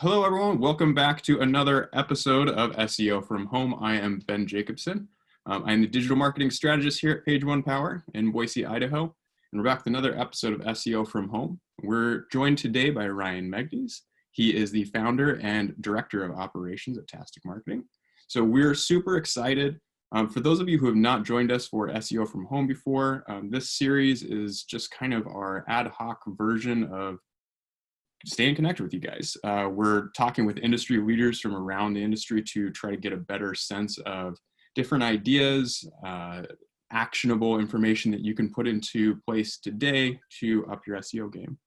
Hello, everyone. Welcome back to another episode of SEO from Home. I am Ben Jacobson. I'm the digital marketing strategist here at Page One Power in Boise, Idaho. And we're back with another episode of SEO from Home. We're joined today by Ryan Meghdies. He is the founder and director of operations at Tastic Marketing. So we're super excited. For those of you who have not joined us for SEO from Home before, this series is just kind of our ad hoc version of staying connected with you guys. We're talking with industry leaders from around the industry to try to get a better sense of different ideas, actionable information that you can put into place today to up your SEO game.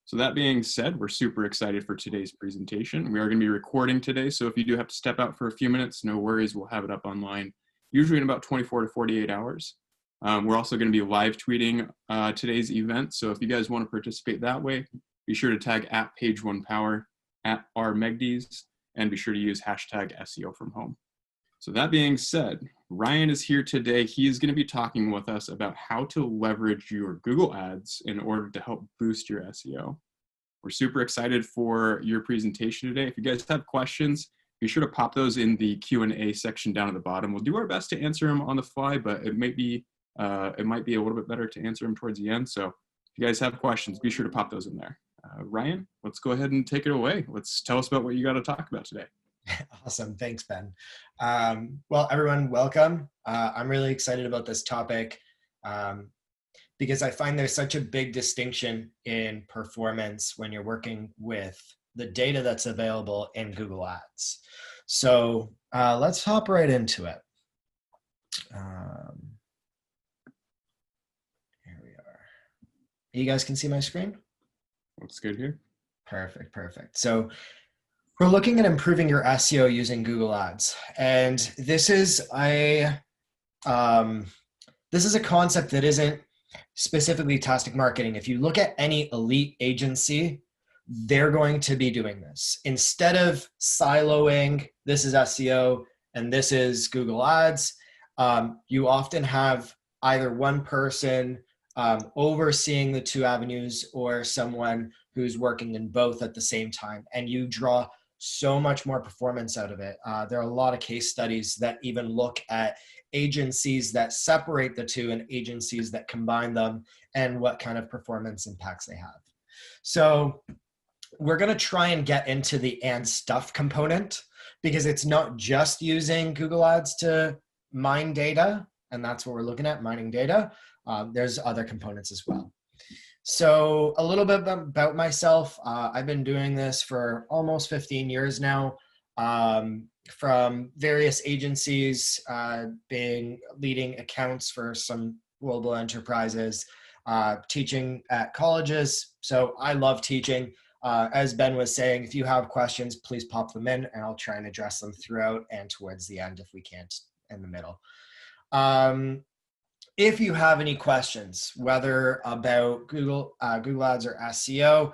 So that being said, we're super excited for today's presentation. We are going to be recording today, so if you do have to step out for a few minutes, no worries, we'll have it up online, usually in about 24 to 48 hours. We're also going to be live tweeting today's event, so if you guys want to participate that way, be sure to tag at Page One Power, at @Meghdies, and be sure to use hashtag SEO from Home. So that being said, Ryan is here today. He is going to be talking with us about how to leverage your Google Ads in order to help boost your SEO. We're super excited for your presentation today. If you guys have questions, be sure to pop those in the Q&A section down at the bottom. We'll do our best to answer them on the fly, but it might be a little bit better to answer them towards the end. So if you guys have questions, be sure to pop those in there. Ryan, let's go ahead and take it away. Let's tell us about what you got to talk about today. Awesome. Thanks, Ben. Well, everyone, welcome. I'm really excited about this topic because I find there's such a big distinction in performance when you're working with the data that's available in Google Ads. So let's hop right into it. Here we are. You guys can see my screen? Looks good here. Perfect. So we're looking at improving your SEO using Google Ads. And this is a concept that isn't specifically Tastic Marketing. If you look at any elite agency, they're going to be doing this. Instead of siloing, this is SEO and this is Google Ads, you often have either one person overseeing the two avenues or someone who's working in both at the same time, and you draw so much more performance out of it. There are a lot of case studies that even look at agencies that separate the two and agencies that combine them and what kind of performance impacts they have. So we're going to try and get into the and stuff component because it's not just using Google Ads to mine data, and that's what we're looking at, mining data. There's other components as well. So a little bit about myself. I've been doing this for almost 15 years now, from various agencies, leading accounts for some global enterprises, teaching at colleges. So I love teaching. As Ben was saying, if you have questions, please pop them in and I'll try and address them throughout and towards the end if we can't in the middle. If you have any questions, whether about Google Ads or SEO,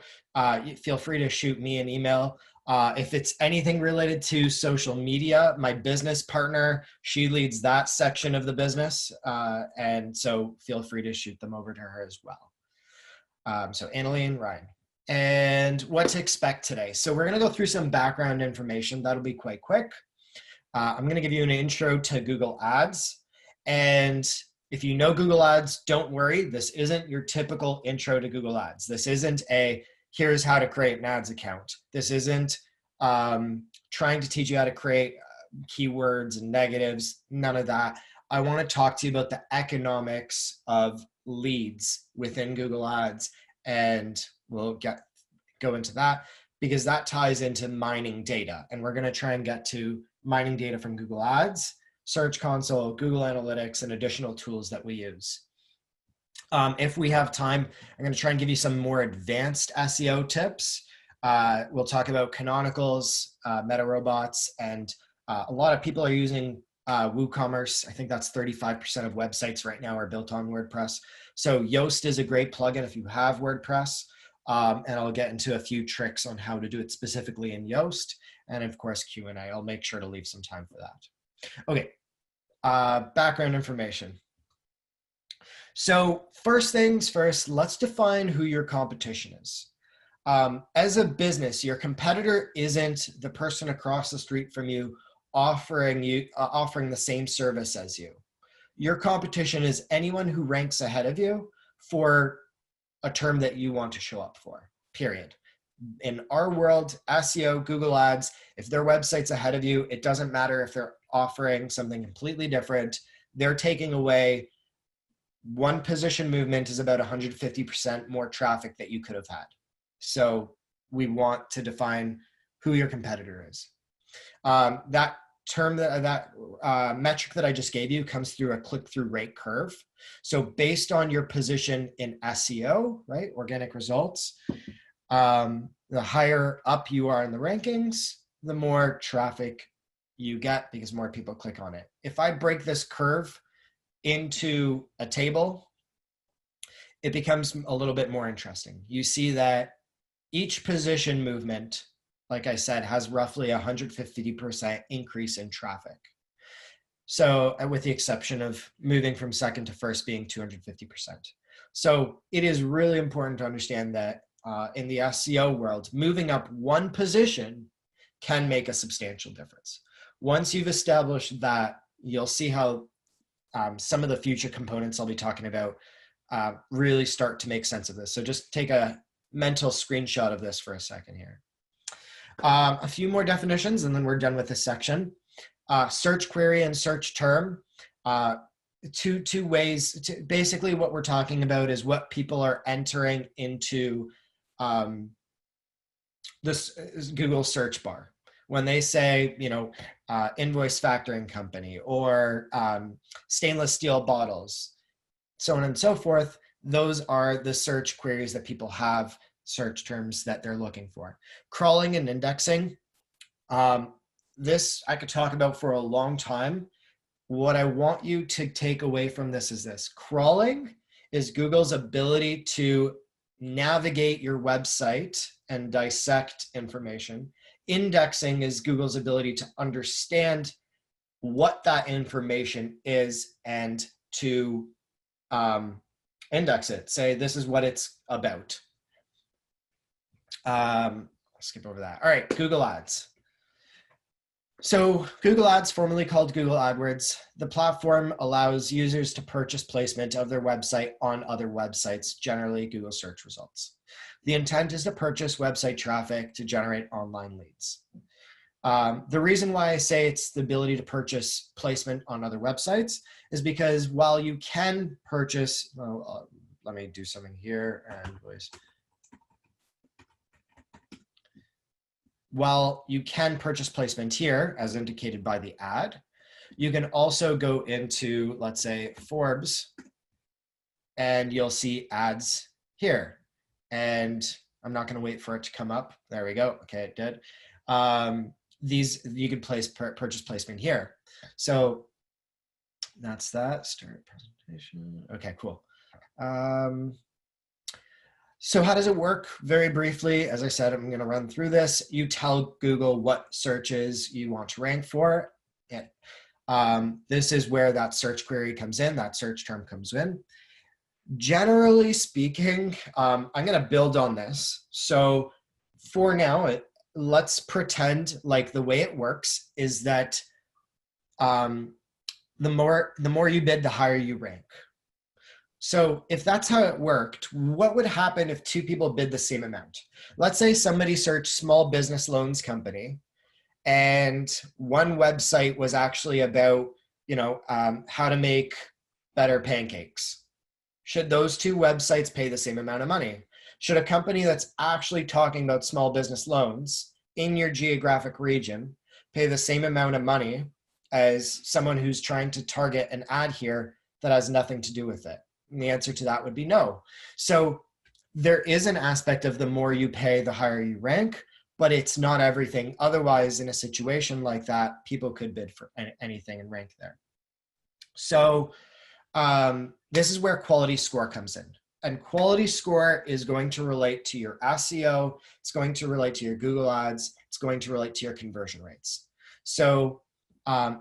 feel free to shoot me an email. If it's anything related to social media, my business partner, she leads that section of the business. And so feel free to shoot them over to her as well. So Annalie and Ryan. And what to expect today. So we're going to go through some background information. That'll be quite quick. I'm going to give you an intro to Google Ads. And if you know Google Ads, don't worry. This isn't your typical intro to Google Ads. This isn't here's how to create an ads account. This isn't trying to teach you how to create keywords and negatives, none of that. I want to talk to you about the economics of leads within Google Ads, and we'll go into that because that ties into mining data. And we're going to try and get to mining data from Google Ads, Search Console, Google Analytics, and additional tools that we use. If we have time, I'm going to try and give you some more advanced SEO tips. We'll talk about canonicals, meta robots, and a lot of people are using WooCommerce. I think that's 35% of websites right now are built on WordPress. So Yoast is a great plugin if you have WordPress. And I'll get into a few tricks on how to do it specifically in Yoast. And of course, Q&A. I'll make sure to leave some time for that. Okay, background information. So first things first, let's define who your competition is. As a business, your competitor isn't the person across the street from you offering the same service as you. Your competition is anyone who ranks ahead of you for a term that you want to show up for, period. In our world, SEO, Google Ads, if their website's ahead of you, it doesn't matter if they're offering something completely different. They're taking away one position movement is about 150% more traffic that you could have had. So we want to define who your competitor is. That term, that metric that I just gave you comes through a click-through rate curve. So based on your position in SEO, right, organic results, the higher up you are in the rankings, the more traffic you get because more people click on it. If I break this curve into a table, it becomes a little bit more interesting. You see that each position movement, like I said, has roughly 150% increase in traffic. So with the exception of moving from second to first being 250%. So it is really important to understand that in the SEO world, moving up one position can make a substantial difference. Once you've established that, you'll see how some of the future components I'll be talking about really start to make sense of this. So just take a mental screenshot of this for a second here. A few more definitions and then we're done with this section. Search query and search term. Two ways to, basically what we're talking about is what people are entering into this Google search bar. When they say, invoice factoring company or stainless steel bottles, so on and so forth, those are the search queries that people have, search terms that they're looking for. Crawling and indexing. This I could talk about for a long time. What I want you to take away from this is this. Crawling is Google's ability to navigate your website and dissect information. Indexing is Google's ability to understand what that information is and to index it. Say, this is what it's about. I'll skip over that. All right, Google Ads. So Google Ads, formerly called Google AdWords, the platform allows users to purchase placement of their website on other websites, generally Google search results. The intent is to purchase website traffic to generate online leads. The reason why I say it's the ability to purchase placement on other websites is because while you can purchase, let me do something here and while you can purchase placement here, as indicated by the ad, you can also go into, let's say, Forbes, and you'll see ads here. And I'm not going to wait for it to come up. There we go. Okay, it did. These you can purchase placement here. So that's that. Start presentation. Okay, cool. So how does it work? Very briefly, as I said, I'm going to run through this. You tell Google what searches you want to rank for. This is where that search query comes in, that search term comes in. Generally speaking, I'm going to build on this. So for now, let's pretend like the way it works is that the more you bid, the higher you rank. So if that's how it worked, what would happen if two people bid the same amount? Let's say somebody searched small business loans company and one website was actually about, how to make better pancakes. Should those two websites pay the same amount of money? Should a company that's actually talking about small business loans in your geographic region pay the same amount of money as someone who's trying to target an ad here that has nothing to do with it? And the answer to that would be no. So there is an aspect of the more you pay, the higher you rank, but it's not everything. Otherwise, in a situation like that, people could bid for anything and rank there. So this is where quality score comes in. And quality score is going to relate to your SEO. It's going to relate to your Google Ads. It's going to relate to your conversion rates. So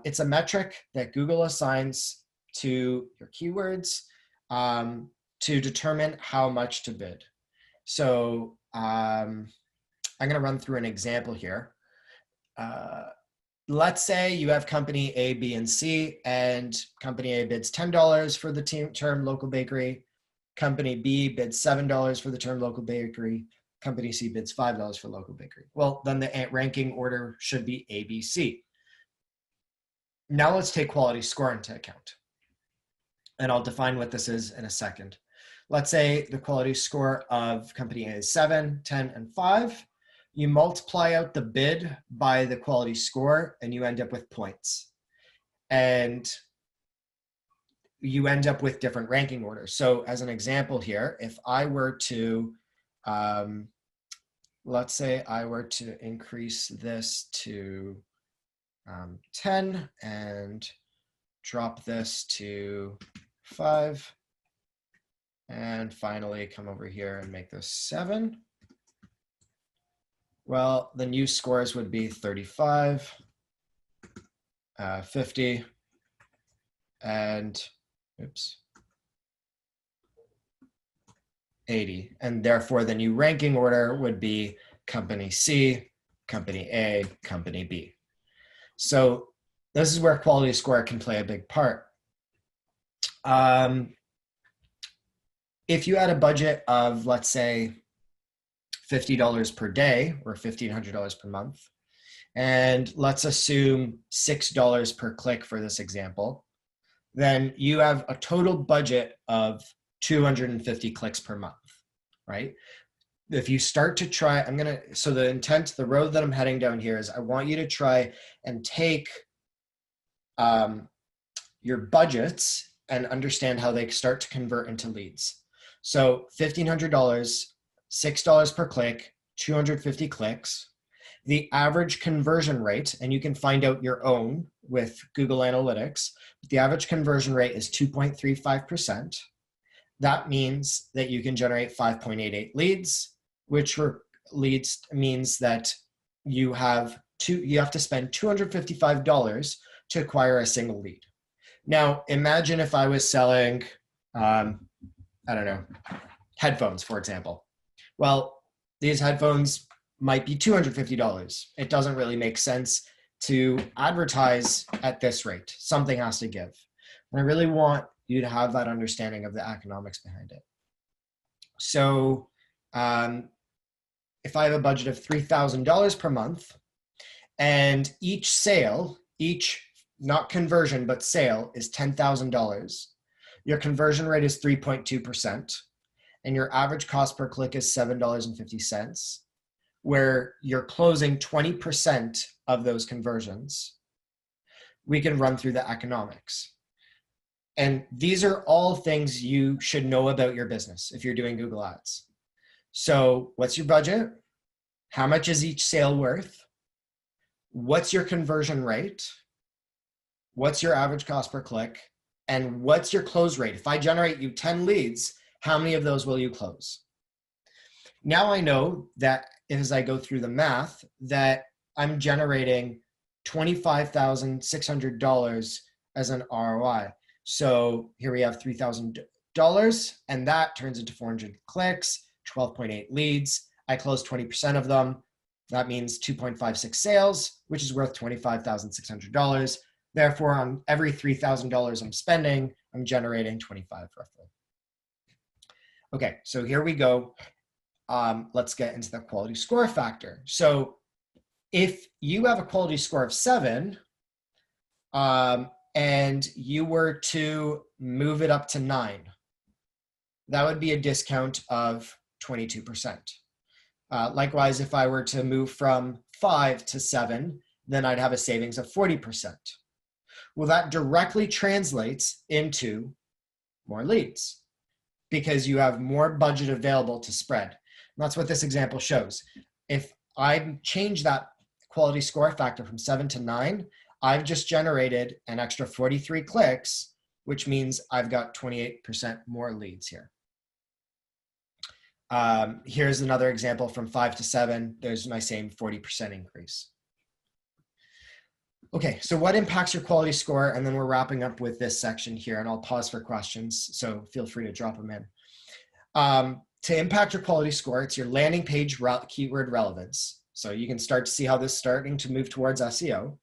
it's a metric that Google assigns to your keywords to determine how much to bid. So I'm going to run through an example here. Let's say you have company A, B, and C, and company A bids $10 for the term local bakery. Company B bids $7 for the term local bakery. Company C bids $5 for local bakery. Well, then the ranking order should be A, B, C. Now let's take quality score into account. And I'll define what this is in a second. Let's say the quality score of company A is 7, 10, and 5. You multiply out the bid by the quality score and you end up with points. And you end up with different ranking orders. So as an example here, if I were to, let's say I were to increase this to 10 and drop this to 5, and finally come over here and make this 7. Well, the new scores would be 35, 50, and 80. And therefore the new ranking order would be company C, company A, company B. So this is where quality score can play a big part. If you had a budget of, let's say, $50 per day or $1,500 per month, and let's assume $6 per click for this example, then you have a total budget of 250 clicks per month, right? If you start to try, so the intent, the road that I'm heading down here is I want you to try and take your budgets and understand how they start to convert into leads. So $1,500, $6 per click, 250 clicks. The average conversion rate, and you can find out your own with Google Analytics, the average conversion rate is 2.35%. That means that you can generate 5.88 leads, which means that you have to spend $255 to acquire a single lead. Now, imagine if I was selling, I don't know, headphones, for example. Well, these headphones might be $250. It doesn't really make sense to advertise at this rate. Something has to give. And I really want you to have that understanding of the economics behind it. So if I have a budget of $3,000 per month, and each sale, not conversion, but sale is $10,000, your conversion rate is 3.2%, and your average cost per click is $7.50, where you're closing 20% of those conversions, we can run through the economics. And these are all things you should know about your business if you're doing Google Ads. So what's your budget? How much is each sale worth? What's your conversion rate? What's your average cost per click? And what's your close rate? If I generate you 10 leads, how many of those will you close? Now I know that as I go through the math, that I'm generating $25,600 as an ROI. So here we have $3,000, and that turns into 400 clicks, 12.8 leads. I closed 20% of them. That means 2.56 sales, which is worth $25,600. Therefore, on every $3,000 I'm spending, I'm generating 25 roughly. Okay, so here we go. Let's get into the quality score factor. So if you have a quality score of 7, and you were to move it up to 9, that would be a discount of 22%. Likewise, if I were to move from 5 to 7, then I'd have a savings of 40%. Well, that directly translates into more leads because you have more budget available to spread. And that's what this example shows. If I change that quality score factor from 7 to 9, I've just generated an extra 43 clicks, which means I've got 28% more leads here. Here's another example from 5 to 7. There's my same 40% increase. Okay, so what impacts your quality score? And then we're wrapping up with this section here, and I'll pause for questions, so feel free to drop them in. To impact your quality score, it's your landing page keyword relevance. So you can start to see how this is starting to move towards SEO.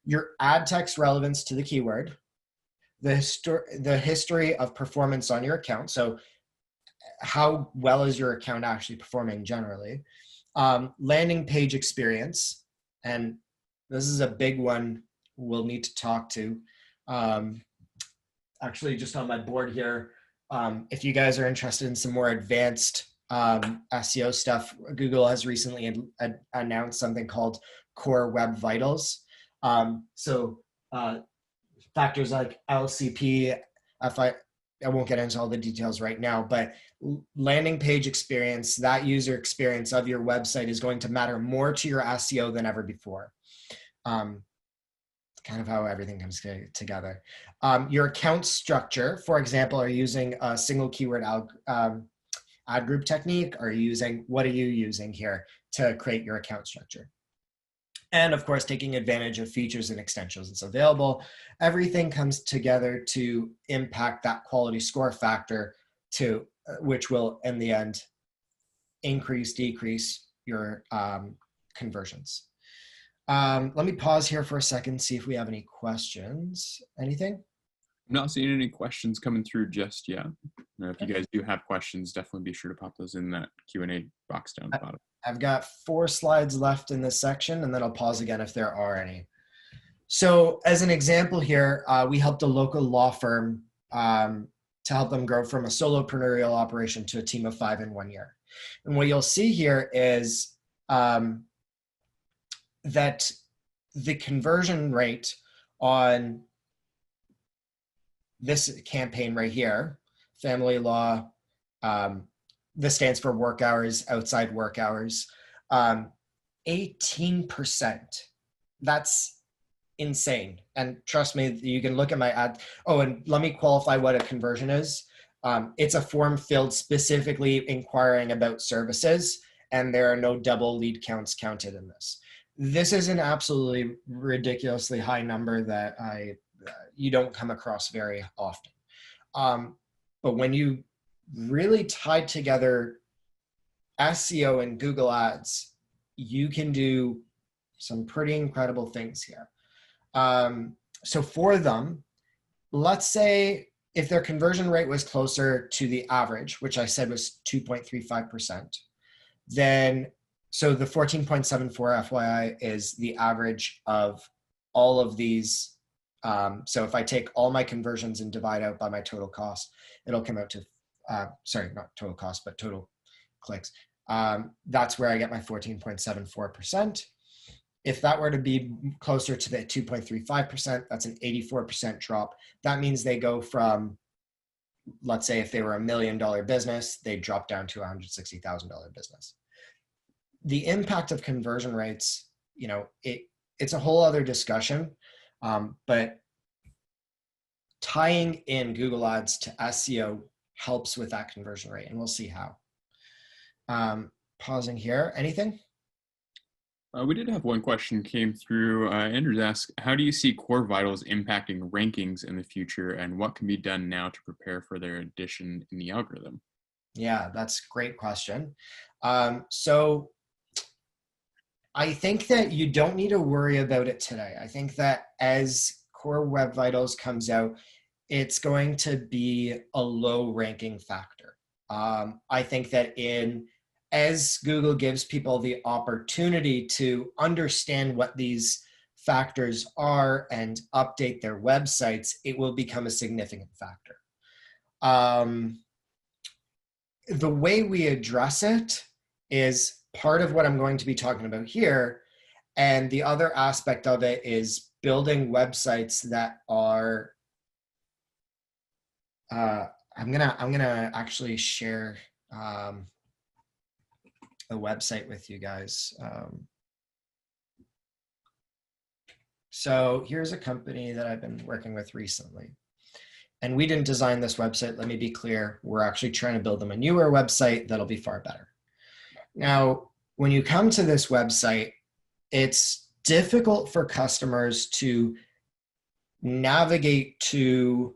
Your ad text relevance to the keyword, the history of performance on your account. So how well is your account actually performing generally? Landing page experience. And this is a big one we'll need to talk to. Actually, just on my board here, if you guys are interested in some more advanced SEO stuff, Google has recently announced something called Core Web Vitals. Factors like LCP, I won't get into all the details right now, but landing page experience, that user experience of your website is going to matter more to your SEO than ever before. Kind of how everything comes together. Your account structure, for example, are you using a single keyword ad group technique? What are you using here to create your account structure? And of course, taking advantage of features and extensions that's available. Everything comes together to impact that quality score factor which will, in the end, decrease your conversions. Let me pause here for a second, see if we have any questions. Anything? I'm not seeing any questions coming through just yet. Now, if you guys do have questions, definitely be sure to pop those in that Q&A box down the bottom. I've got 4 slides left in this section, and then I'll pause again if there are any. So as an example here, we helped a local law firm to help them grow from a solopreneurial operation to a team of 5 in 1 year. And what you'll see here is that the conversion rate on this campaign right here, family law, this stands for work hours, outside work hours, 18%. That's insane. And trust me, you can look at my ad. Oh, and let me qualify what a conversion is. It's a form filled specifically inquiring about services, and there are no double lead counts counted in this. This is an absolutely ridiculously high number that you don't come across very often. But when you really tie together SEO and Google Ads, you can do some pretty incredible things here. So for them, let's say if their conversion rate was closer to the average, which I said was 2.35%, then so the 14.74 FYI is the average of all of these. So if I take all my conversions and divide out by my total cost, it'll come out to, sorry, not total cost, but total clicks. That's where I get my 14.74%. If that were to be closer to the 2.35%, that's an 84% drop. That means they go from, let's say if they were $1 million business, they drop down to a $160,000 business. The impact of conversion rates, you know, it's a whole other discussion, but tying in Google Ads to SEO helps with that conversion rate, and we'll see how. Pausing here, anything? We did have one question came through. Andrews asked, how do you see Core Vitals impacting rankings in the future, and what can be done now to prepare for their addition in the algorithm? Yeah, that's a great question. So I think that you don't need to worry about it today. I think that as Core Web Vitals comes out, it's going to be a low ranking factor. I think that as Google gives people the opportunity to understand what these factors are and update their websites, it will become a significant factor. The way we address it is part of what I'm going to be talking about here. And the other aspect of it is building websites that are, I'm gonna actually share a website with you guys. So here's a company that I've been working with recently. And we didn't design this website, let me be clear. We're actually trying to build them a newer website that'll be far better. Now, when you come to this website, it's difficult for customers to navigate to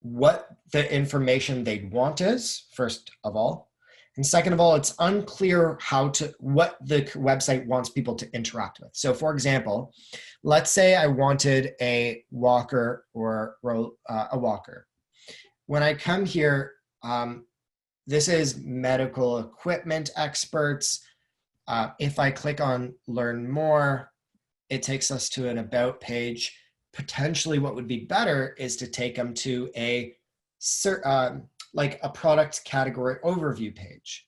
what the information they'd want is, first of all. And second of all, it's unclear what the website wants people to interact with. So for example, let's say I wanted a walker or a walker. When I come here, this is medical equipment experts. If I click on learn more, it takes us to an about page. Potentially what would be better is to take them to like a product category overview page.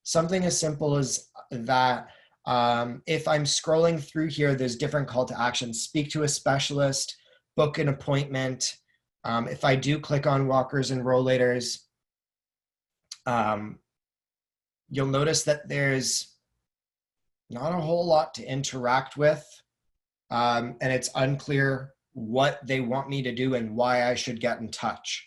Something as simple as that. If I'm scrolling through here, there's different call to actions. Speak to a specialist, book an appointment. If I do click on walkers and rollators, you'll notice that there's not a whole lot to interact with. And it's unclear what they want me to do and why I should get in touch.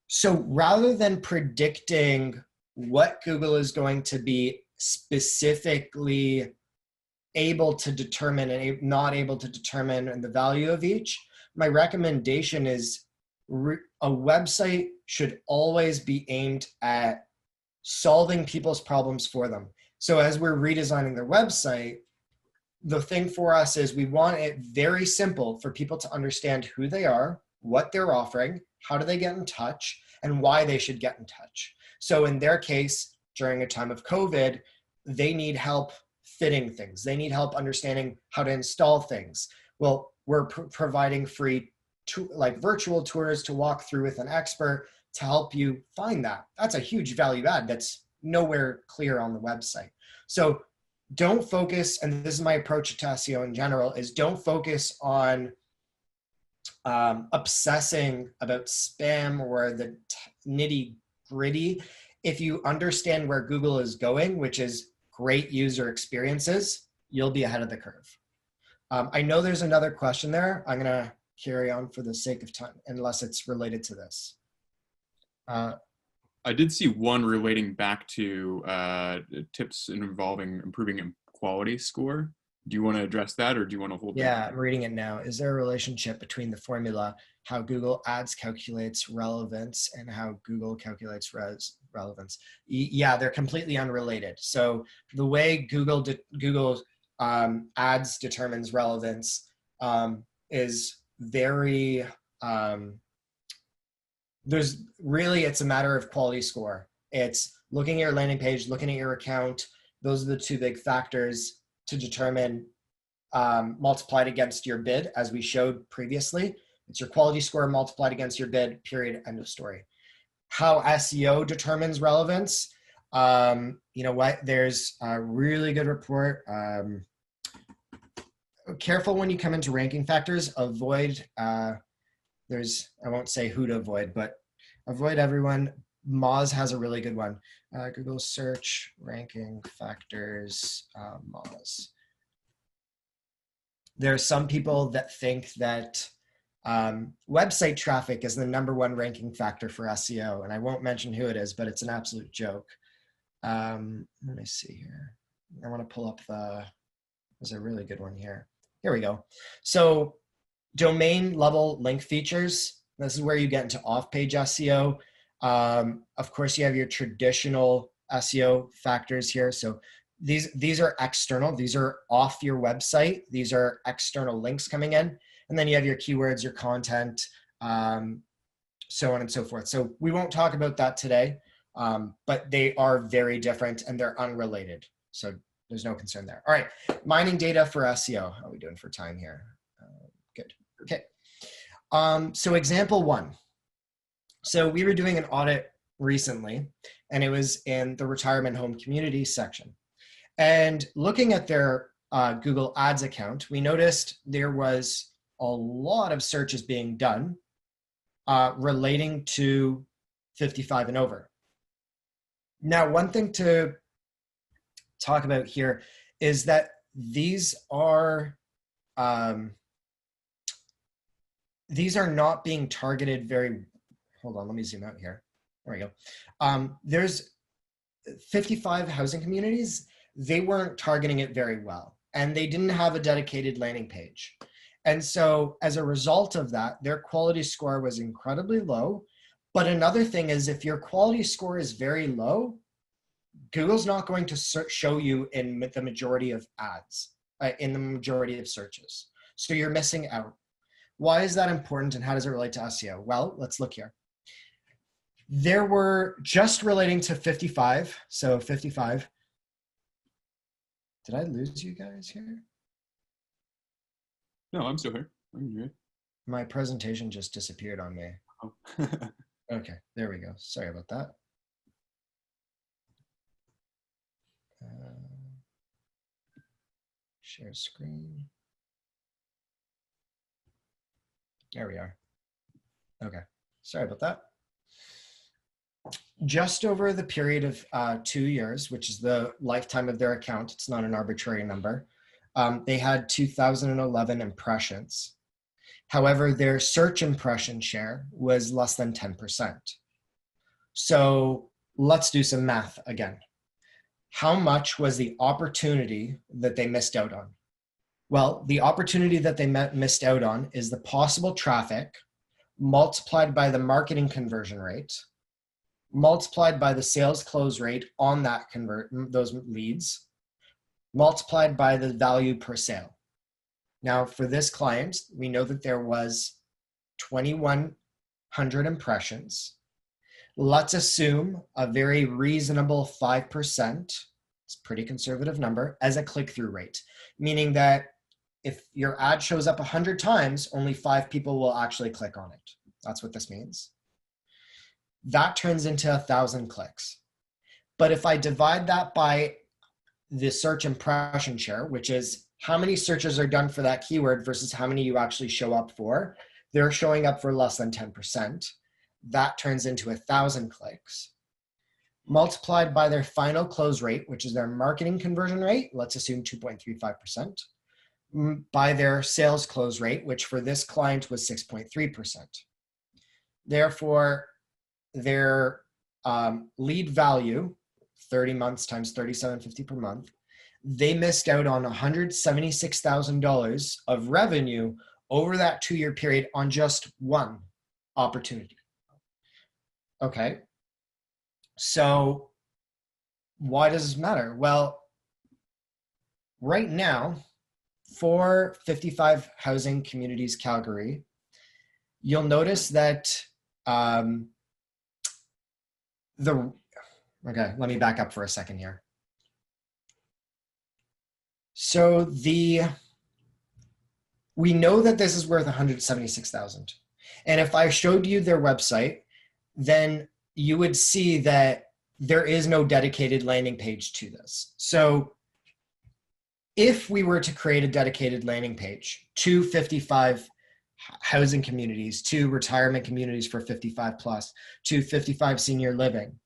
So rather than predicting what Google is going to be specifically able to determine and not able to determine and the value of each, my recommendation is a website should always be aimed at solving people's problems for them. So as we're redesigning their website, the thing for us is we want it very simple for people to understand who they are, what they're offering, how do they get in touch, and why they should get in touch. So in their case, during a time of COVID, they need help fitting things. They need help understanding how to install things. Well, we're providing free virtual tours to walk through with an expert to help you find that. That's a huge value add that's nowhere clear on the website. So don't focus, and this is my approach to SEO in general, is don't focus on obsessing about spam or the nitty gritty. If you understand where Google is going, which is great user experiences, you'll be ahead of the curve. I know there's another question there. I'm gonna carry on for the sake of time, unless it's related to this. I did see one relating back to tips involving improving quality score. Do you want to address that, or do you want to hold? Yeah, I'm reading it now. Is there a relationship between the formula, how Google Ads calculates relevance, and how Google calculates relevance? Yeah, they're completely unrelated. So the way Google Ads determines relevance is very, it's a matter of quality score. It's looking at your landing page, looking at your account. Those are the two big factors to determine multiplied against your bid, as we showed previously. It's your quality score multiplied against your bid, period, end of story. How SEO determines relevance, you know what, there's a really good report. Careful when you come into ranking factors, avoid, I won't say who to avoid, but avoid everyone. Moz has a really good one. Google search ranking factors, Moz. There are some people that think that website traffic is the #1 ranking factor for SEO, and I won't mention who it is, but it's an absolute joke. Let me see here. I want to pull up there's a really good one here. Here we go. So domain level link features. This is where you get into off-page SEO. Of course, you have your traditional SEO factors here. So these are external. These are off your website. These are external links coming in. And then you have your keywords, your content, so on and so forth. So we won't talk about that today, but they are very different and they're unrelated. So there's no concern there. All right, mining data for SEO. How are we doing for time here? Good, okay. So example 1. So we were doing an audit recently, and it was in the retirement home community section. And looking at their Google Ads account, we noticed there was a lot of searches being done relating to 55 and over. Now, one thing to talk about here is that these are not being targeted very, hold on, let me zoom out here. There we go. There's 55 housing communities. They weren't targeting it very well, and they didn't have a dedicated landing page. And so as a result of that, their quality score was incredibly low, But another thing is if your quality score is very low, Google's not going to show you in the majority of ads, in the majority of searches. So you're missing out. Why is that important and how does it relate to SEO? Well, let's look here. There were, just relating to 55, so 55. Did I lose you guys here? No, I'm still here. I'm here. My presentation just disappeared on me. Oh. Okay, there we go. Sorry about that. Share screen. There we are. Okay, sorry about that. Just over the period of 2 years, which is the lifetime of their account, it's not an arbitrary number, they had 2,011 impressions. However, their search impression share was less than 10%. So let's do some math again. How much was the opportunity that they missed out on? Well, the opportunity that they missed out on is the possible traffic multiplied by the marketing conversion rate, multiplied by the sales close rate on that those leads, multiplied by the value per sale. Now, for this client, we know that there was 2,100 impressions. Let's assume a very reasonable 5%, it's a pretty conservative number, as a click-through rate, meaning that if your ad shows up 100 times, only 5 people will actually click on it. That's what this means. That turns into 1,000 clicks. But if I divide that by the search impression share, which is how many searches are done for that keyword versus how many you actually show up for, they're showing up for less than 10%. That turns into 1,000 clicks. Multiplied by their final close rate, which is their marketing conversion rate, let's assume 2.35%, by their sales close rate, which for this client was 6.3%. Therefore, their lead value, 30 months times $37.50 per month, they missed out on $176,000 of revenue over that 2-year period on just one opportunity. Okay, so why does this matter? Well, right now, for 55 Housing Communities Calgary, you'll notice that okay, let me back up for a second here. So we know that this is worth $176,000. And if I showed you their website, then you would see that there is no dedicated landing page to this. So if we were to create a dedicated landing page to 55 housing communities, to retirement communities for 55 plus, to 55 senior living,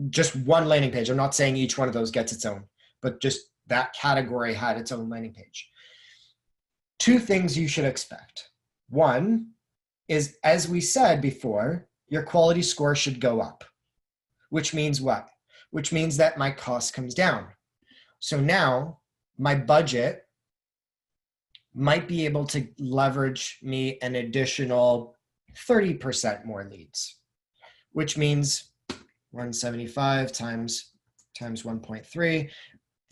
just one landing page. I'm not saying each one of those gets its own, but just that category had its own landing page. 2 things you should expect. One is, as we said before, your quality score should go up, which means what? Which means that my cost comes down. So now my budget might be able to leverage me an additional 30% more leads, which means 175 times 1.3,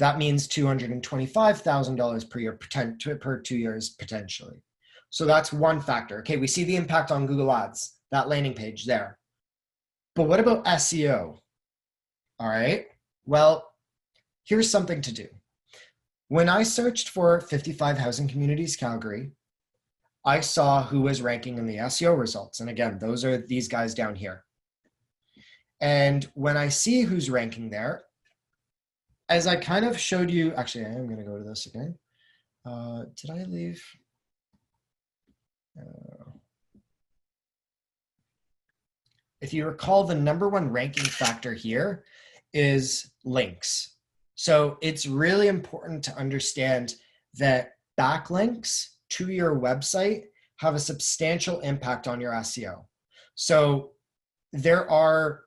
that means $225,000 per year per 2 years potentially. So that's one factor. Okay, we see the impact on Google Ads, that landing page there. But what about SEO? All right, well, here's something to do. When I searched for 55 Housing Communities Calgary, I saw who was ranking in the SEO results. And again, those are these guys down here. And when I see who's ranking there, as I kind of showed you, actually, I am going to go to this again. Did I leave? If you recall, the #1 ranking factor here is links. So it's really important to understand that backlinks to your website have a substantial impact on your SEO. So there are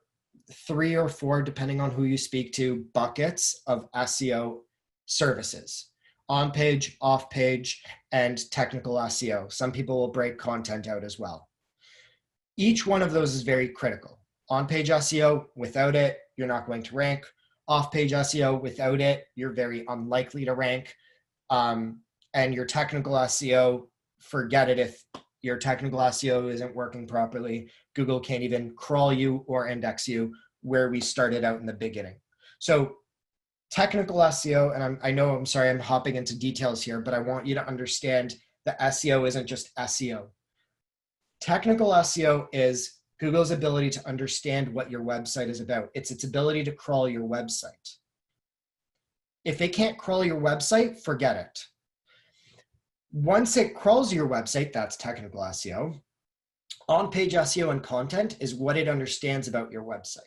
3 or 4, depending on who you speak to, buckets of SEO services: on page, off page, and technical SEO. Some people will break content out as well. Each one of those is very critical. On-page SEO, without it, you're not going to rank. Off-page SEO, without it, you're very unlikely to rank. And your technical SEO, forget it. If your technical SEO isn't working properly, Google can't even crawl you or index you where we started out in the beginning. So technical SEO, and I know, I'm sorry, I'm hopping into details here, but I want you to understand that SEO isn't just SEO. Technical SEO is Google's ability to understand what your website is about. It's its ability to crawl your website. If it can't crawl your website, forget it. Once it crawls your website, that's technical SEO. On-page SEO and content is what it understands about your website.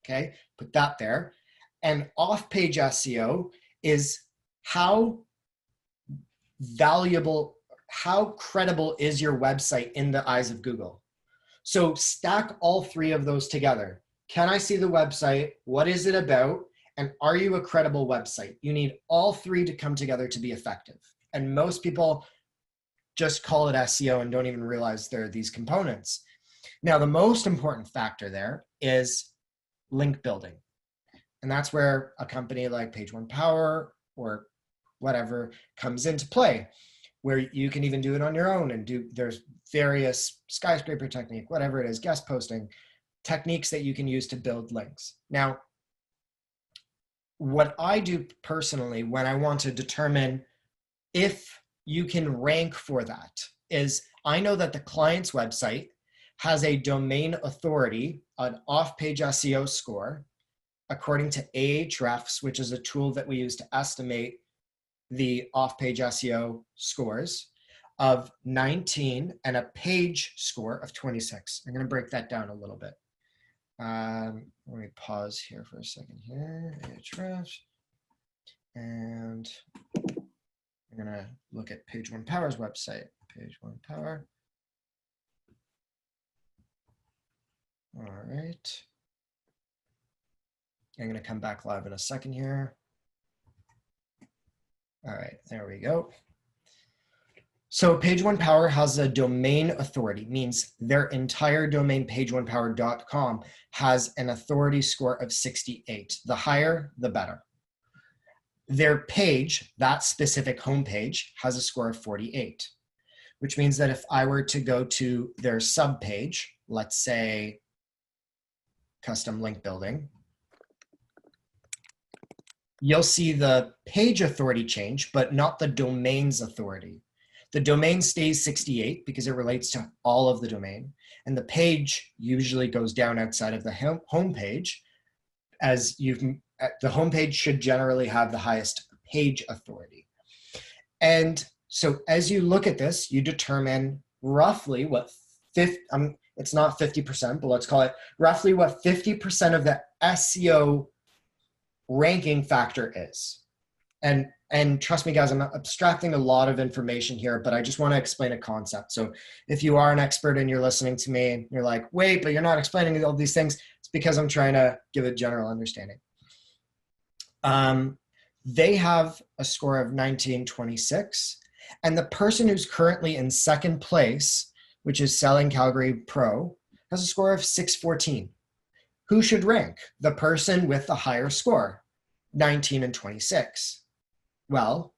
Okay, put that there. And off-page SEO is how valuable, how credible is your website in the eyes of Google. So stack all three of those together. Can I see the website? What is it about? And are you a credible website? You need all three to come together to be effective. And most people just call it SEO and don't even realize there are these components. Now, the most important factor there is link building. And that's where a company like Page One Power or whatever comes into play, where you can even do it on your own and there's various skyscraper technique, whatever it is, guest posting, techniques that you can use to build links. Now, what I do personally when I want to determine if you can rank for that is I know that the client's website has a domain authority, an off-page SEO score, according to Ahrefs, which is a tool that we use to estimate the off-page SEO scores, of 19 and a page score of 26. I'm going to break that down a little bit. Let me pause here for a second here. Ahrefs. And I'm going to look at Page One Power's website. Page One Power. All right. I'm going to come back live in a second here. All right, there we go. So Page One Power has a domain authority, means their entire domain, pageonepower.com, has an authority score of 68. The higher, the better. Their page, that specific homepage, has a score of 48, which means that if I were to go to their subpage, let's say custom link building, you'll see the page authority change, but not the domain's authority. The domain stays 68 because it relates to all of the domain. And the page usually goes down outside of the home page, as the home page should generally have the highest page authority. And so as you look at this, you determine roughly what it's not 50%, but let's call it roughly what 50% of the SEO ranking factor is. And trust me, guys, I'm abstracting a lot of information here, but I just want to explain a concept. So if you are an expert and you're listening to me and you're like, wait, but you're not explaining all these things, it's because I'm trying to give a general understanding. They have a score of 1926, and the person who's currently in second place, which is Selling Calgary Pro, has a score of 614. Who should rank? The person with the higher score, 19 and 26. Well,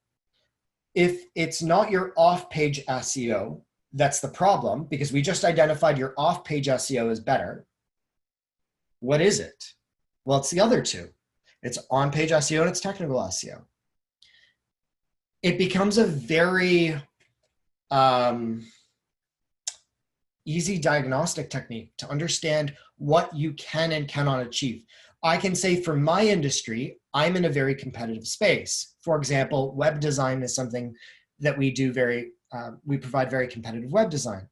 if it's not your off-page SEO, that's the problem, because we just identified your off-page SEO is better. What is it? Well, it's the other two. It's on-page SEO and it's technical SEO. It becomes a very easy diagnostic technique to understand what you can and cannot achieve. I can say for my industry, I'm in a very competitive space. For example, web design is something that we do we provide very competitive web design.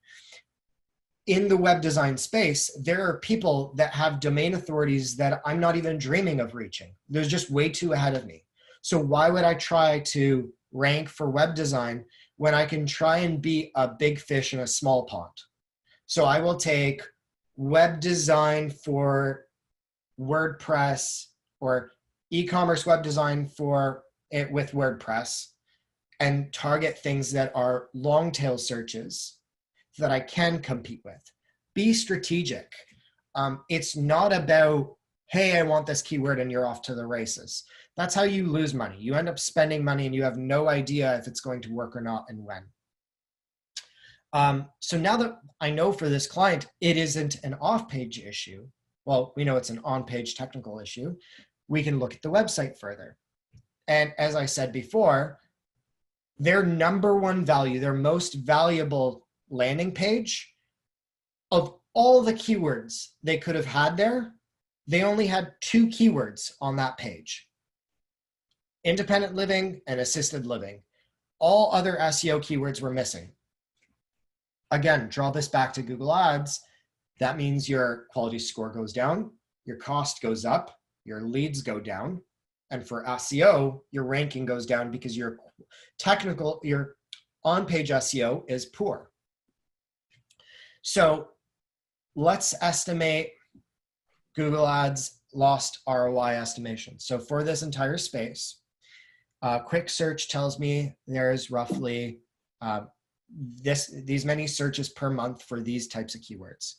In the web design space, there are people that have domain authorities that I'm not even dreaming of reaching. They're just way too ahead of me. So why would I try to rank for web design when I can try and be a big fish in a small pond? So I will take web design for WordPress or e-commerce web design for it with WordPress and target things that are long tail searches that I can compete with. be strategic. It's not about, hey, I want this keyword and you're off to the races. That's how you lose money. You end up spending money and you have no idea if it's going to work or not and when. So now that I know for this client, it isn't an off-page issue. Well, we know it's an on-page technical issue. We can look at the website further. And as I said before, their number one value, their most valuable landing page, of all the keywords they could have had there, they only had 2 keywords on that page: independent living and assisted living. All other SEO keywords were missing. Again, draw this back to Google Ads. That means your quality score goes down, your cost goes up, your leads go down. And for SEO, your ranking goes down because your on-page SEO is poor. So let's estimate Google Ads lost ROI estimation. So for this entire space, quick search tells me there's roughly these many searches per month for these types of keywords.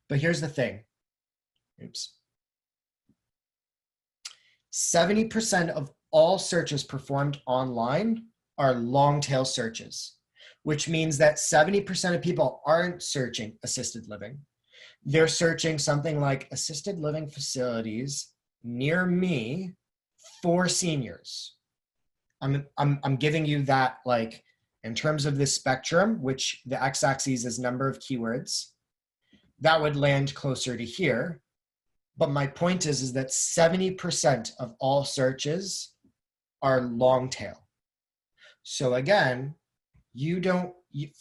But here's the thing. 70% of all searches performed online are long tail searches, which means that 70% of people aren't searching assisted living. They're searching something like assisted living facilities near me for seniors. I'm giving you that, like, in terms of this spectrum, which the x-axis is number of keywords, that would land closer to here. But my point is that 70% of all searches are long tail. So again,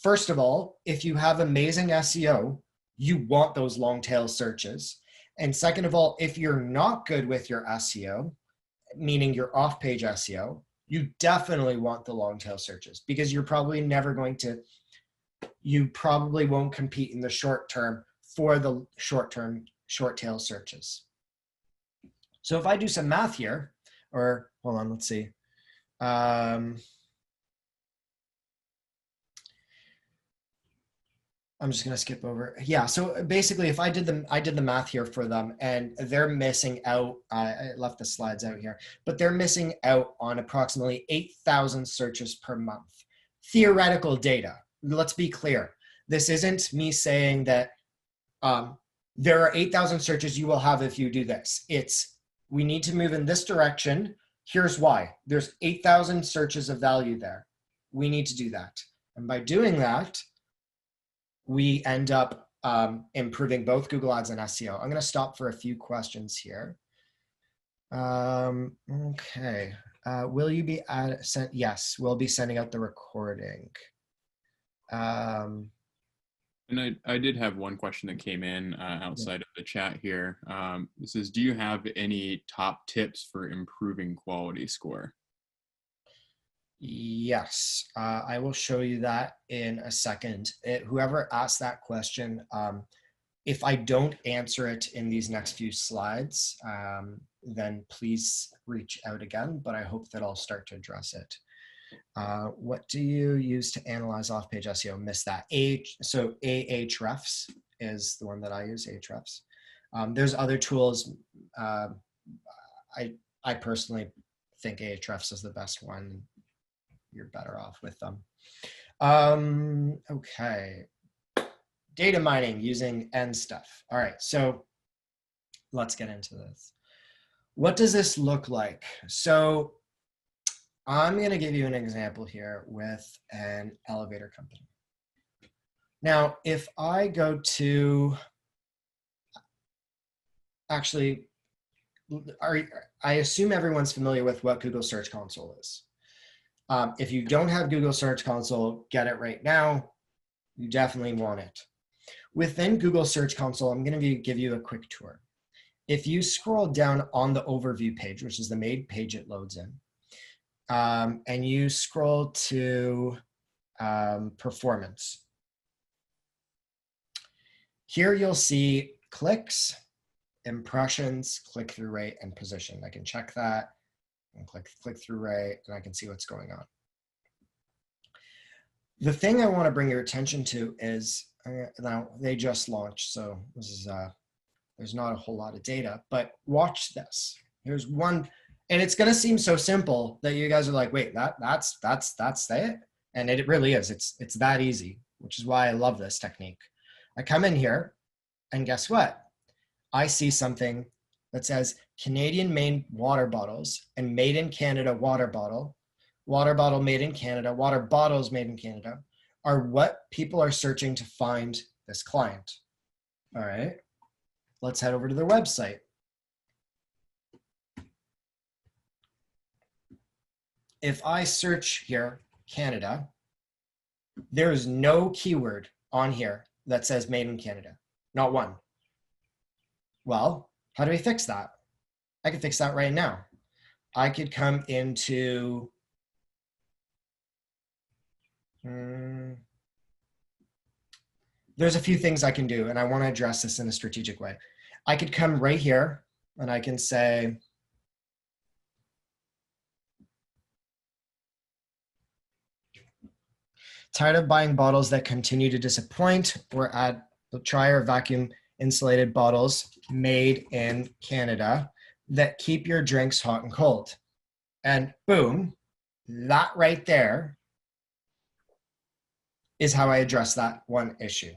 first of all, if you have amazing SEO, you want those long tail searches. And second of all, if you're not good with your SEO, meaning your off-page SEO, you definitely want the long tail searches, because you probably won't compete in the short term for the short tail searches. So if I do some math here, or hold on, let's see. I'm just gonna skip over. Yeah, so basically if I did the math here for them, and they're missing out, I left the slides out here, but they're missing out on approximately 8,000 searches per month. Theoretical data, let's be clear. This isn't me saying that there are 8,000 searches you will have if you do this. It's, we need to move in this direction. Here's why. There's 8,000 searches of value there. We need to do that. And by doing that, we end up improving both Google Ads and SEO. I'm going to stop for a few questions here. Okay. Will you be sent? Yes, we'll be sending out the recording. And I did have one question that came in outside of the chat here. It says, do you have any top tips for improving quality score? Yes, I will show you that in a second. Whoever asked that question, if I don't answer it in these next few slides, then please reach out again, but I hope that I'll start to address it. What do you use to analyze off-page SEO? Missed that. So Ahrefs is the one that I use, Ahrefs. There's other tools. I personally think Ahrefs is the best one. You're better off with them. Okay. Data mining using N stuff. All right, so let's get into this. What does this look like? So I'm going to give you an example here with an elevator company. Now, if I go to, actually, I assume everyone's familiar with what Google Search Console is. If you don't have Google Search Console, get it right now. You definitely want it. Within Google Search Console, I'm going to give you a quick tour. If you scroll down on the overview page, which is the main page it loads in, and you scroll to performance, here you'll see clicks, impressions, click-through rate, and position. I can check that and click-through rate, and I can see what's going on. The thing I want to bring your attention to is, now they just launched, so this is there's not a whole lot of data, but watch this. Here's one, and it's going to seem so simple that you guys are like, wait, that's it. And it really is. It's that easy, which is why I love this technique. I come in here and guess what? I see something that says Canadian made water bottles and made in Canada water bottle made in Canada, water bottles made in Canada are what people are searching to find this client. All right. Let's head over to their website. If I search here, Canada, there is no keyword on here that says made in Canada, not one. Well, how do we fix that? I can fix that right now. I could come into, there's a few things I can do, and I want to address this in a strategic way. I could come right here and I can say, tired of buying bottles that continue to disappoint, or add try our vacuum insulated bottles made in Canada that keep your drinks hot and cold. And boom, that right there is how I address that one issue.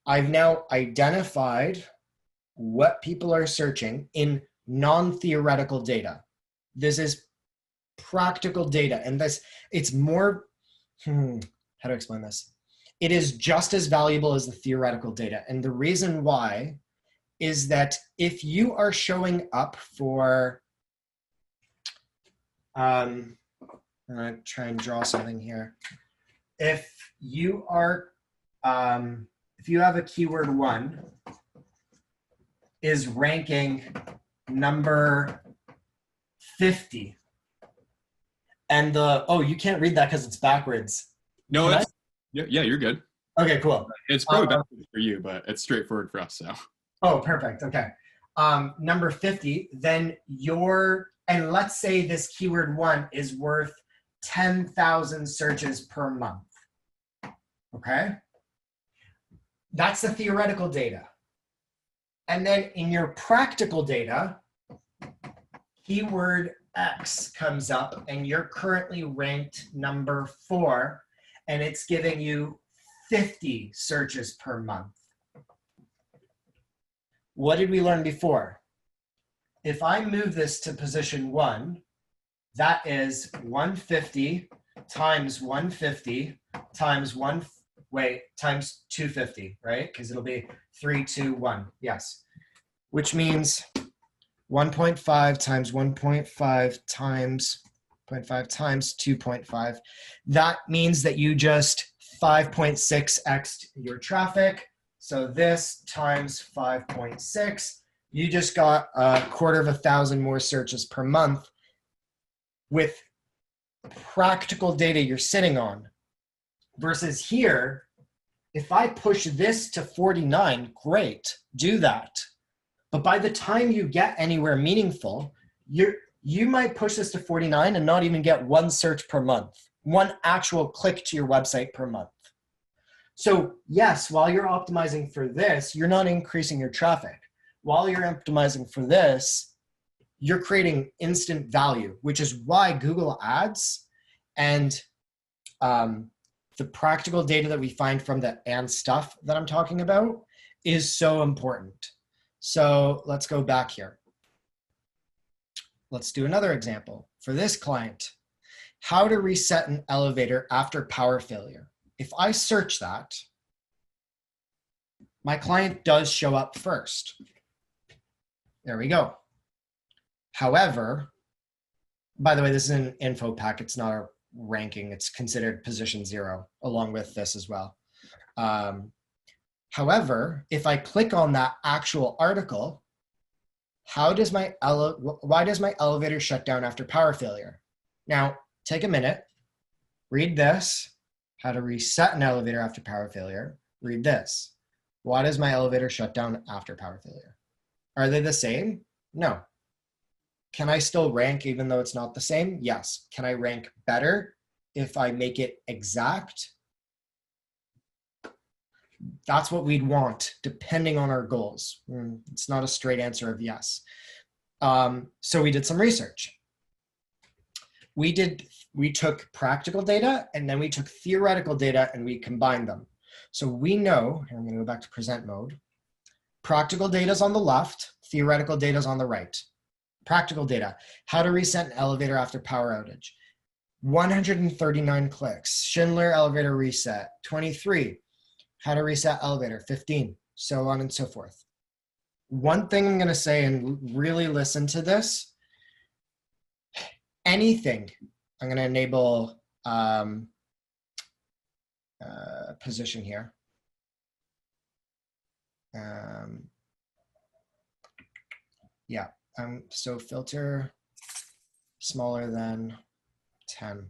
I've now identified what people are searching in non-theoretical data. This is practical data, and it's more, how to explain this? It is just as valuable as the theoretical data. And the reason why is that if you are showing up for, I'm gonna try and draw something here. If you are, if you have a keyword 1 is ranking number 50, and you can't read that because it's backwards. No, yeah, you're good. Okay, cool. It's probably backwards for you, but it's straightforward for us. So. Oh, perfect. Okay. Number 50, then and let's say this keyword 1 is worth 10,000 searches per month. Okay. That's the theoretical data. And then in your practical data, keyword X comes up and you're currently ranked number 4, and it's giving you 50 searches per month. What did we learn before? If I move this to position 1, that is 150 times 150 times times 250, right? Because it'll be 3, 2, 1. Yes. Which means 1.5 times 1.5 times 0.5 times 2.5. That means that you just 5.6x your traffic. So this times 5.6, you just got 250,000 more searches per month with practical data you're sitting on. Versus here, if I push this to 49, great, do that. But by the time you get anywhere meaningful, you might push this to 49 and not even get 1 search per month, 1 actual click to your website per month. So yes, while you're optimizing for this, you're not increasing your traffic. While you're optimizing for this, you're creating instant value, which is why Google Ads and the practical data that we find from the and stuff that I'm talking about is so important. So let's go back here. Let's do another example. For this client, how to reset an elevator after power failure. If I search that, my client does show up first. There we go. However, by the way, this is an info pack. It's not a ranking. It's considered position 0 along with this as well. However, if I click on that actual article, why does my elevator shut down after power failure? Now, take a minute, read this, how to reset an elevator after power failure. Read this. Why does my elevator shut down after power failure? Are they the same? No. Can I still rank even though it's not the same? Yes. Can I rank better? if I make it exact, that's what we'd want depending on our goals. It's not a straight answer of yes. So we did some research. We took practical data and then we took theoretical data and we combined them. So we know, and I'm going to go back to present mode. Practical data is on the left, theoretical data is on the right. Practical data, how to reset an elevator after power outage. 139 clicks. Schindler elevator reset. 23. How to reset elevator. 15. So on and so forth. One thing I'm going to say, and really listen to this, anything, I'm going to enable position here. Yeah, so filter smaller than 10.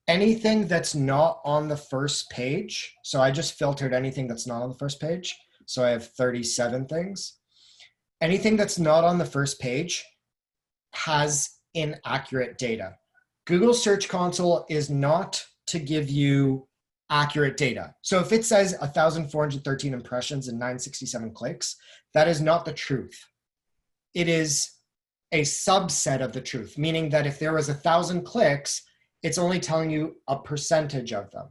Anything that's not on the first page, so I just filtered anything that's not on the first page, so I have 37 things. Anything that's not on the first page has inaccurate data. Google Search Console is not to give you accurate data. So if it says 1,413 impressions and 967 clicks, that is not the truth. It is a subset of the truth, meaning that if there was 1,000 clicks, it's only telling you a percentage of them.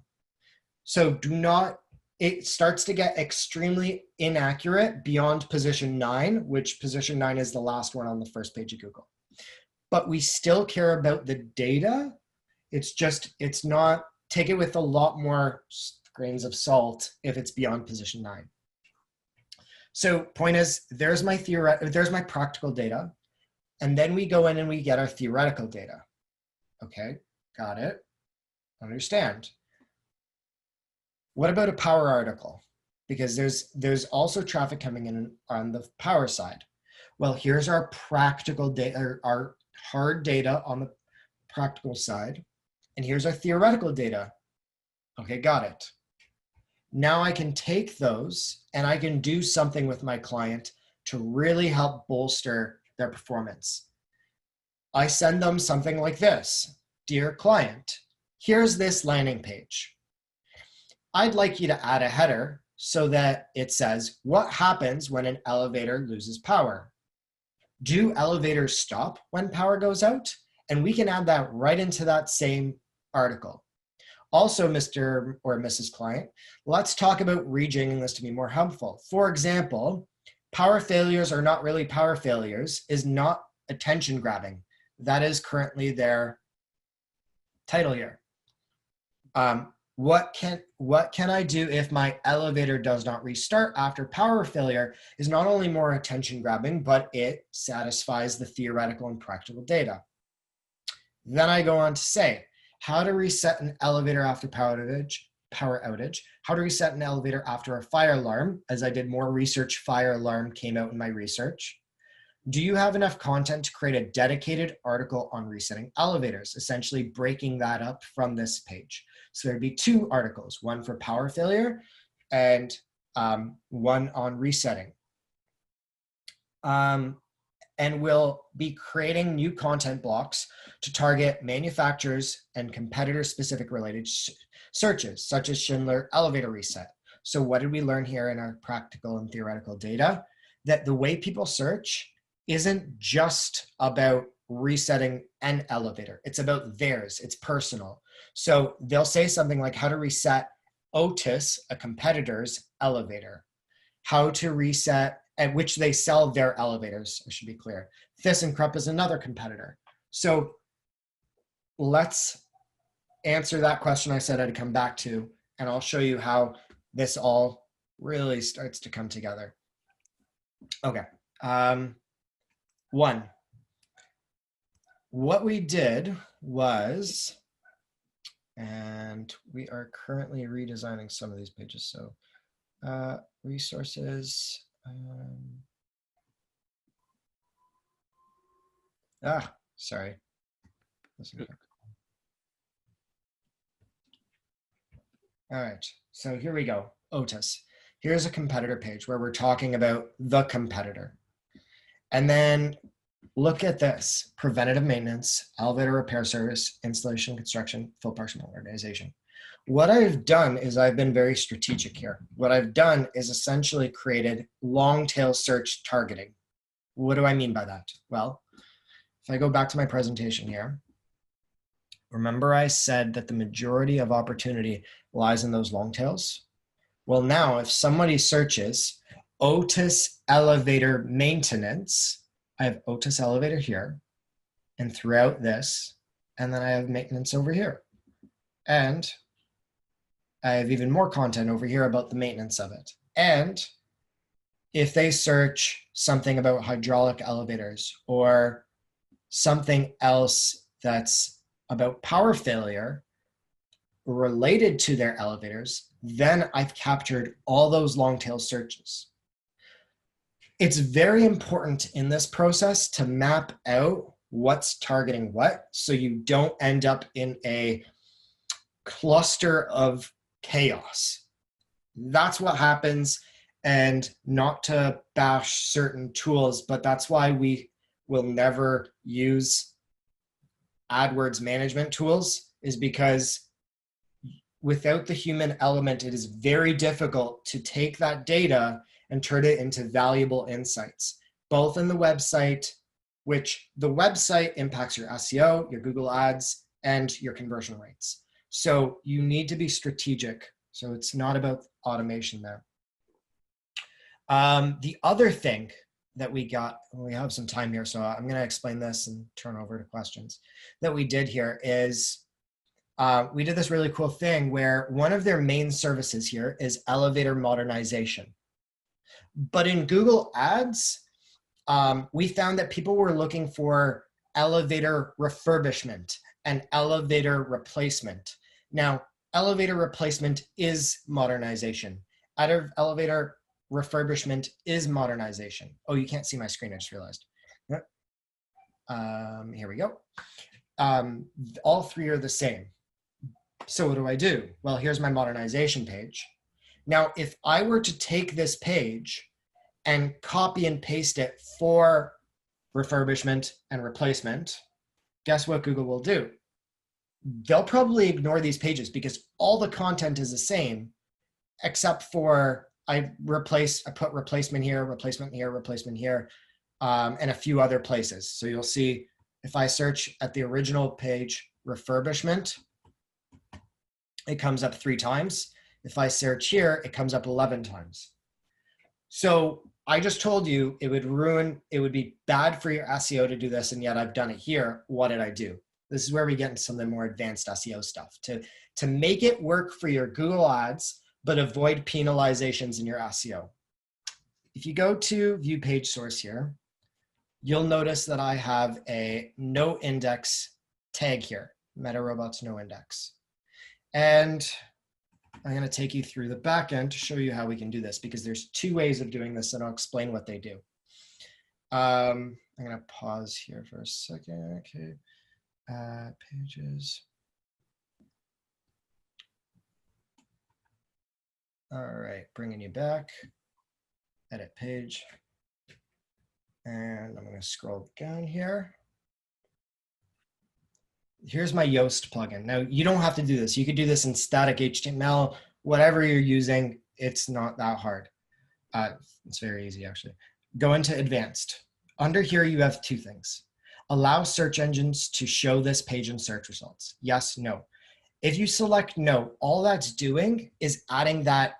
So do not, it starts to get extremely inaccurate beyond position 9, which position 9 is the last one on the first page of Google. But we still care about the data. It's not, take it with a lot more grains of salt if it's beyond position 9. So point is, there's my practical data. And then we go in and we get our theoretical data. Okay, got it. Understand. What about a power article? Because there's also traffic coming in on the power side. Well, here's our practical data, our hard data on the practical side. And here's our theoretical data. Okay, got it. Now I can take those and I can do something with my client to really help bolster their performance. I send them something like this. Dear client, here's this landing page. I'd like you to add a header so that it says, what happens when an elevator loses power? Do elevators stop when power goes out? And we can add that right into that same article. Also, Mr. or Mrs. Client, let's talk about rejigging this to be more helpful. For example, power failures are not really power failures is not attention grabbing. That is currently their title here. What can I do if my elevator does not restart after power failure is not only more attention grabbing, but it satisfies the theoretical and practical data. Then I go on to say, how to reset an elevator after power outage, how to reset an elevator after a fire alarm. As I did more research, fire alarm came out in my research. Do you have enough content to create a dedicated article on resetting elevators, essentially breaking that up from this page? So there'd be 2 articles, one for power failure and one on resetting. And we'll be creating new content blocks to target manufacturers and competitor-specific related searches, such as Schindler elevator reset. So what did we learn here in our practical and theoretical data? That the way people search isn't just about resetting an elevator. It's about theirs. It's personal. So they'll say something like how to reset Otis, a competitor's elevator, how to reset, at which they sell their elevators, I should be clear. ThyssenKrupp is another competitor. So let's answer that question I said I'd come back to, and I'll show you how this all really starts to come together. Okay. 1, what we did was, and we are currently redesigning some of these pages. So resources, sorry. All right, so here we go, Otis. Here's a competitor page where we're talking about the competitor. And then Look at this: preventative maintenance, elevator repair service, installation, construction, full parcel organization. What I've done is I've been very strategic here. What I've done is essentially created long tail search targeting. What do I mean by that? Well, if I go back to my presentation here, remember I said that the majority of opportunity lies in those long tails? Well, now if somebody searches Otis elevator maintenance, I have Otis elevator here, and throughout this, and then I have maintenance over here. And I have even more content over here about the maintenance of it. And if they search something about hydraulic elevators or something else that's about power failure related to their elevators, then I've captured all those long tail searches. It's very important in this process to map out what's targeting what, so you don't end up in a cluster of chaos. That's what happens. And not to bash certain tools, but that's why we will never use AdWords management tools, is because without the human element, it is very difficult to take that data and turn it into valuable insights, both in the website, which the website impacts your SEO, your Google Ads, and your conversion rates. So you need to be strategic. So it's not about automation there. The other thing that we have some time here, so I'm going to explain this and turn over to questions, that we did here is we did this really cool thing where one of their main services here is elevator modernization. But in Google Ads, we found that people were looking for elevator refurbishment and elevator replacement. Now, elevator replacement is modernization. Elevator refurbishment is modernization. Oh, you can't see my screen, I just realized. Here we go. All three are the same. So what do I do? Well, here's my modernization page. Now, if I were to take this page and copy and paste it for refurbishment and replacement, guess what Google will do? They'll probably ignore these pages because all the content is the same, except for I put replacement here, replacement here, replacement here, and a few other places. So you'll see if I search at the original page, refurbishment, it comes up 3 times. If I search here, it comes up 11 times. So I just told you it would be bad for your SEO to do this, and yet I've done it here. What did I do? This is where we get into some of the more advanced SEO stuff. To make it work for your Google Ads, but avoid penalizations in your SEO. If you go to view page source here, you'll notice that I have a no index tag here, Meta Robots no index. And I'm going to take you through the back end to show you how we can do this, because there's 2 ways of doing this, and I'll explain what they do. I'm going to pause here for a second. Okay. Pages. All right, bringing you back. Edit page. And I'm going to scroll down here. Here's my Yoast plugin. Now, you don't have to do this. You could do this in static HTML, whatever you're using. It's not that hard. It's very easy, actually. Go into advanced. Under here, you have 2 things. Allow search engines to show this page in search results. Yes, no. If you select no, all that's doing is adding that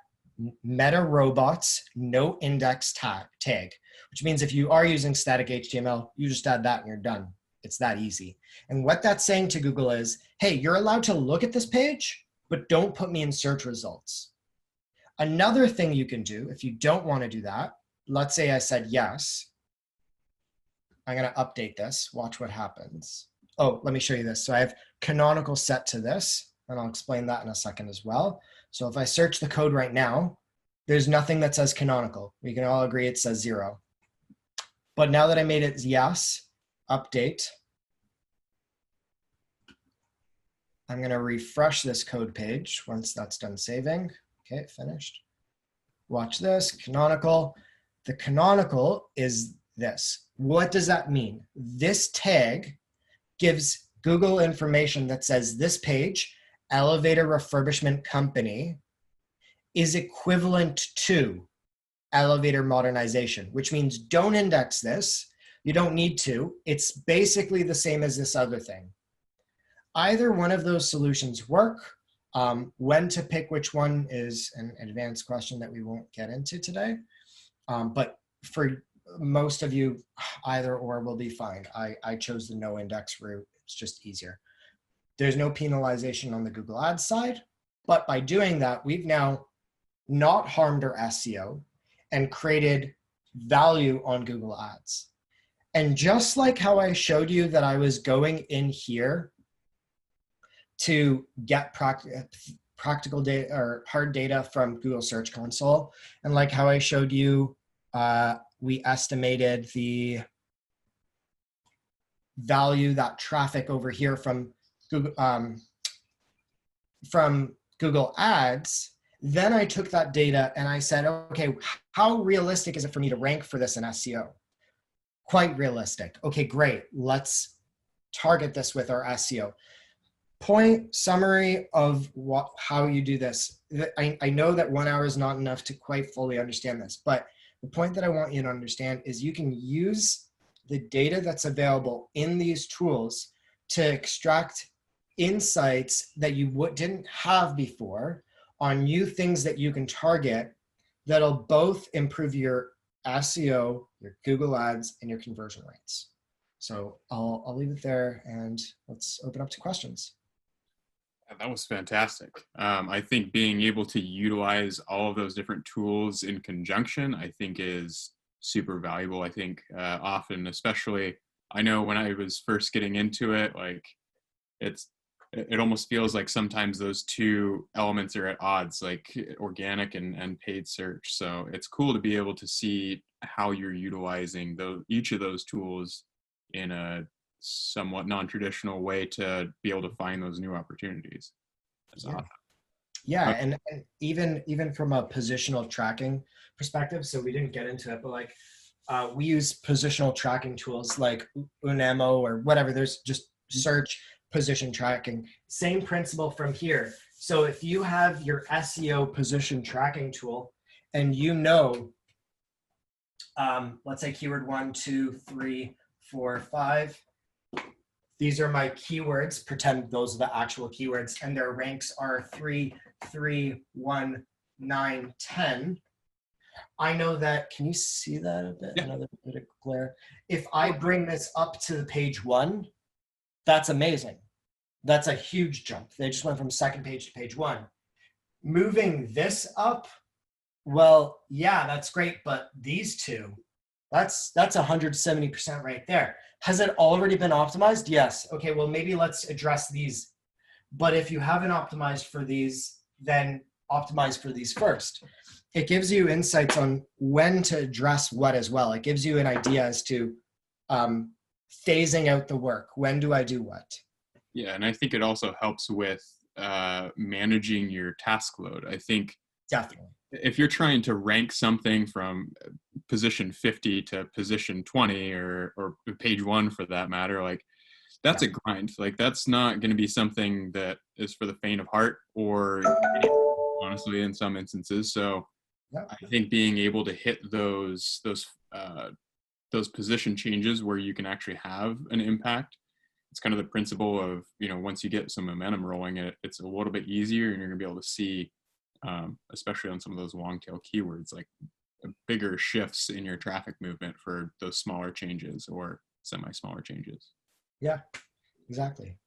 Meta Robots no index tag, which means if you are using static HTML, you just add that and you're done. It's that easy. And what that's saying to Google is, hey, you're allowed to look at this page, but don't put me in search results. Another thing you can do, if you don't want to do that, let's say I said yes. I'm going to update this. Watch what happens. Oh, let me show you this. So I have canonical set to this, and I'll explain that in a second as well. So if I search the code right now, there's nothing that says canonical. We can all agree it says 0. But now that I made it yes, update, I'm going to refresh this code page once that's done saving. Okay, finished. Watch this, canonical. The canonical is this. What does that mean? This tag gives Google information that says this page, elevator refurbishment company, is equivalent to elevator modernization, which means don't index this. You don't need to. It's basically the same as this other thing. Either one of those solutions work. When to pick which one is an advanced question that we won't get into today. But for most of you, either or will be fine. I chose the no index route. It's just easier. There's no penalization on the Google Ads side, but by doing that, we've now not harmed our SEO and created value on Google Ads. And just like how I showed you that I was going in here to get practical data or hard data from Google Search Console, and like how I showed you, we estimated the value, that traffic over here from Google Ads, then I took that data and I said, okay, how realistic is it for me to rank for this in SEO? Quite realistic. Okay, great. Let's target this with our SEO. Point summary of how you do this. I know that 1 hour is not enough to quite fully understand this, but the point that I want you to understand is you can use the data that's available in these tools to extract insights that you didn't have before on new things that you can target that'll both improve your SEO, your Google Ads, and your conversion rates. So I'll leave it there and let's open up to questions. That was fantastic. I think being able to utilize all of those different tools in conjunction, I think is super valuable. I think often, especially, I know when I was first getting into it, like it almost feels like sometimes those two elements are at odds, like organic and paid search. So it's cool to be able to see how you're utilizing each of those tools in a somewhat non-traditional way to be able to find those new opportunities. That's awesome. Yeah, and even from a positional tracking perspective, so we didn't get into it, but like we use positional tracking tools like Unemo or whatever. There's just search position tracking. Same principle from here. So if you have your SEO position tracking tool and you know, let's say keyword 1, 2, 3, 4, 5, these are my keywords, pretend those are the actual keywords, and their ranks are 3, 3, 1, 9, 10. I know that, can you see that a bit? Yeah. Another bit of glare. If I bring this up to the page 1, that's amazing. That's a huge jump. They just went from second page to page 1. Moving this up, well, yeah, that's great, but these two, that's 170% right there. Has it already been optimized? Yes. Okay, well, maybe let's address these. But if you haven't optimized for these, then optimize for these first. It gives you insights on when to address what as well. It gives you an idea as to phasing out the work. When do I do what? Yeah, and I think it also helps with managing your task load. I think definitely if you're trying to rank something from position 50 to position 20 or page 1 for that matter, like that's a grind. Like that's not going to be something that is for the faint of heart, or honestly in some instances. So I think being able to hit those position changes where you can actually have an impact, it's kind of the principle of, once you get some momentum rolling, it's a little bit easier, and you're going to be able to see, especially on some of those long tail keywords, like bigger shifts in your traffic movement for those smaller changes or semi-smaller changes. Yeah, exactly.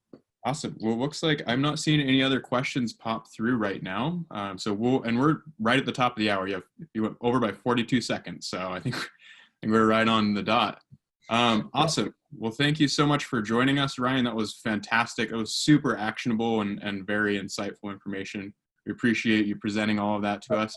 Awesome. Well, it looks like I'm not seeing any other questions pop through right now. So we're right at the top of the hour. You went over by 42 seconds. So I think we're right on the dot. Awesome. Well, thank you so much for joining us, Ryan. That was fantastic. It was super actionable and very insightful information. We appreciate you presenting all of that to us.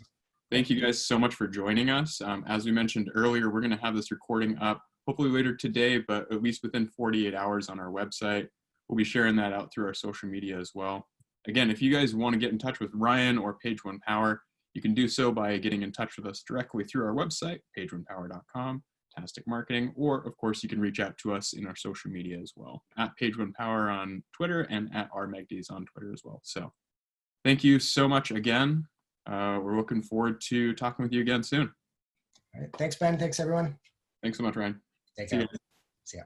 Thank you guys so much for joining us. As we mentioned earlier, we're going to have this recording up hopefully later today, but at least within 48 hours on our website. We'll be sharing that out through our social media as well. Again, if you guys want to get in touch with Ryan or Page One Power, you can do so by getting in touch with us directly through our website, pageonepower.com. Tastic Marketing, or of course you can reach out to us in our social media as well, at Page One Power on Twitter and at Meghdies on Twitter as well. So thank you so much again. We're looking forward to talking with you again soon. All right. Thanks, Ben. Thanks, everyone. Thanks so much, Ryan. Take See care. you. See ya.